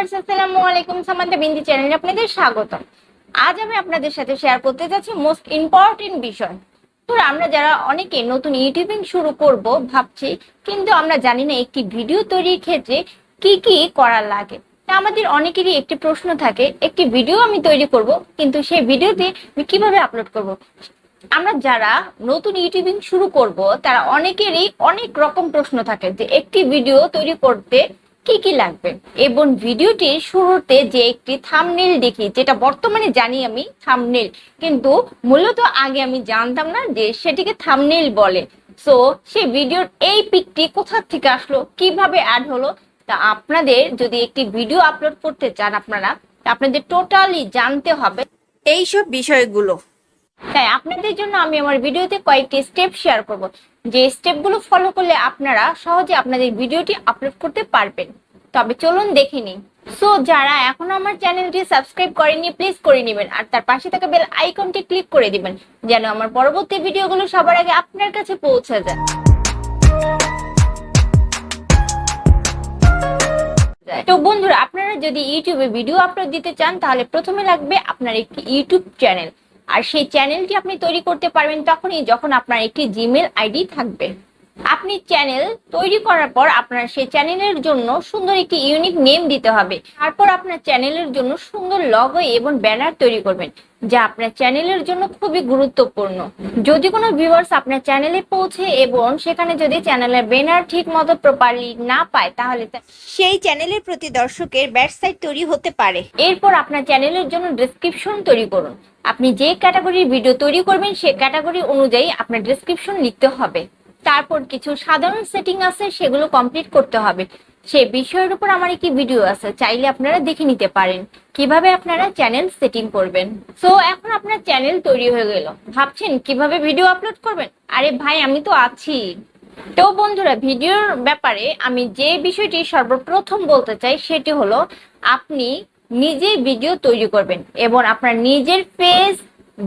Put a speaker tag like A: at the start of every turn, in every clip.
A: Viewers আসসালামু আলাইকুম, সামান্তা বিনতি চ্যানেলে আপনাদের স্বাগত। আজ আমি আপনাদের সাথে শেয়ার করতে যাচ্ছি মোস্ট ইম্পর্টেন্ট বিষয়। তো আমরা যারা অনেকে নতুন ইউটিউবিং শুরু করব ভাবছি, কিন্তু আমরা জানি না একটি ভিডিও তৈরির ক্ষেত্রে কি কি করা লাগে। আমাদের অনেকেরই একটি প্রশ্ন থাকে, একটি ভিডিও আমি তৈরি করব, কিন্তু সেই ভিডিওতে আমি কিভাবে আপলোড করব। আমরা যারা নতুন ইউটিউবিং শুরু করব তারা অনেকেরই অনেক রকম প্রশ্ন থাকে যে একটি ভিডিও তৈরি করতে কি কি লাগবে, এবং ভিডিওটির শুরুতে যে একটি থাম্বনেইল দেখি, যেটা বর্তমানে জানি আমি থাম্বনেইল, কিন্তু মূলত আগে আমি জানতাম না যে সেটিকে থাম্বনেইল বলে। সো সেই ভিডিওর এই পিকটি কোথা থেকে আসলো, কিভাবে অ্যাড হলো, তা আপনাদের যদি একটি ভিডিও আপলোড করতে চান আপনাদের টোটালি জানতে হবে এইসব বিষয়গুলো। তাই আপনাদের জন্য আমি আমার ভিডিওতে কয়েকটি স্টেপ শেয়ার করব, যে স্টেপগুলো ফলো করলে আপনারা সহজে আপনাদের ভিডিওটি আপলোড করতে পারবেন। তবে চলুন দেখে নিই। সো যারা এখনো আমার চ্যানেলটি সাবস্ক্রাইব করেননি প্লিজ করে নেবেন, আর তার পাশে থাকা বেল আইকনটি ক্লিক করে দিবেন যেন আমার পরবর্তী ভিডিওগুলো সবার আগে আপনার কাছে পৌঁছে যায়। তো বন্ধুরা, আপনারা যদি ইউটিউবে ভিডিও আপলোড দিতে চান তাহলে প্রথমে লাগবে আপনার একটি ইউটিউব চ্যানেল। আর সেই চ্যানেলটি আপনি তৈরি করতে পারবেন তখনই যখন আপনার একটি জিমেল আইডি থাকবে। আপনি চ্যানেল তৈরি করার পর আপনার সেই চ্যানেলের জন্য সুন্দর একটি ইউনিক নেম দিতে হবে। তারপর আপনার চ্যানেলের জন্য সুন্দর লগো এবং ব্যানার তৈরি করবেন, যা আপনার চ্যানেলের জন্য খুবই গুরুত্বপূর্ণ। যদি কোনো ভিউয়ার্স আপনার চ্যানেলে পৌঁছে এবং সেখানে যদি চ্যানেলের ব্যানার ঠিক মতো প্রপারলি না পায়, তাহলে সেই চ্যানেলের প্রতি দর্শকের ব্যাড সাইড তৈরি হতে পারে। এরপর আপনার চ্যানেলের জন্য ডেসক্রিপশন তৈরি করুন। আপনি যে ক্যাটাগরির ভিডিও তৈরি করবেন সেই ক্যাটাগরি অনুযায়ী আপনার ডেসক্রিপশন লিখতে হবে। তারপর কিছু সাধারণ সেটিং আছে, সেগুলো কমপ্লিট করতে হবে। সেই বিষয়ের উপর আমার একটি ভিডিও আছে, চাইলে আপনারা দেখে নিতে পারেন কিভাবে আপনারা চ্যানেল সেটিং করবেন। সো এখন আপনার চ্যানেল তৈরি হয়ে গেল, ভাবছেন কিভাবে ভিডিও আপলোড করবেন। আরে ভাই, আমি তো আছি। তো বন্ধুরা, ভিডিওর ব্যাপারে আমি যে বিষয়টি সর্বপ্রথম বলতে চাই সেটি হলো আপনি নিজে ভিডিও তৈরি করবেন এবং আপনার নিজের ফেস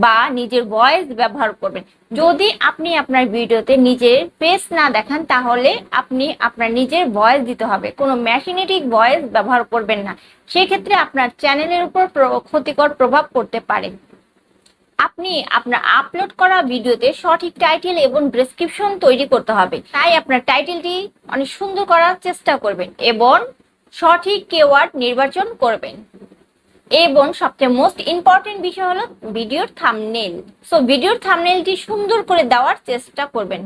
A: বা নিজের ভয়েস ব্যবহার করবেন। যদি আপনি আপনার ভিডিওতে নিজের ফেস না দেখান তাহলে আপনি আপনার নিজের ভয়েস দিতে হবে, কোনো মেশিনেটিক ভয়েস ব্যবহার করবেন না। সেক্ষেত্রে আপনার চ্যানেলের উপর ক্ষতিকর প্রভাব পড়তে পারে। আপনি আপনার আপলোড করা ভিডিওতে সঠিক টাইটেল এবং ডেসক্রিপশন তৈরি করতে হবে। তাই আপনার টাইটেলটি অনেক সুন্দর করার চেষ্টা করবেন এবং সঠিক কিওয়ার্ড নির্বাচন করবেন। এবং সবচেয়ে মোস্ট ইম্পর্টেন্ট বিষয় হলো ভিডিওর থাম্বনেইল। সো ভিডিওর থাম্বনেইলটি সুন্দর করে দেওয়ার চেষ্টা করবেন।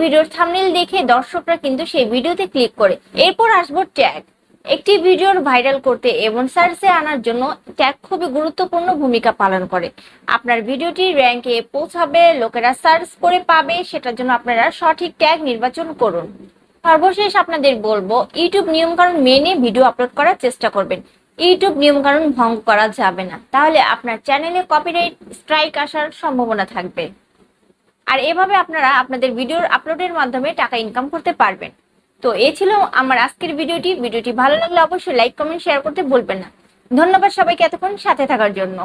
A: ভিডিওর থাম্বনেইল দেখে দর্শকরা কিন্তু সেই ভিডিওতে ক্লিক করে। এরপর আসবো ট্যাগ। একটি ভিডিওর ভাইরাল করতে এবং সার্চে আনার জন্য ট্যাগ খুবই গুরুত্বপূর্ণ ভূমিকা পালন করে। আপনার ভিডিওটি র্যাঙ্কে পৌঁছাবে, লোকেরা সার্চ করে পাবে, সেটার জন্য আপনারা সঠিক ট্যাগ নির্বাচন করুন। সর্বশেষ আপনাদের বলবো, ইউটিউব নিয়মকানুন মেনে ভিডিও আপলোড করার চেষ্টা করবেন। ইউটিউব নিয়মকানুন ভঙ্গ করা যাবে না, তাহলে আপনার চ্যানেলে কপিরাইট স্ট্রাইক আসার সম্ভাবনা থাকবে। আর এভাবে আপনারা আপনাদের ভিডিওর আপলোডের মাধ্যমে টাকা ইনকাম করতে পারবেন। তো এই ছিল আমার আজকের ভিডিওটি। ভালো লাগলে অবশ্যই লাইক, কমেন্ট, শেয়ার করতে ভুলবেন না। ধন্যবাদ সবাইকে এতক্ষণ সাথে থাকার জন্য।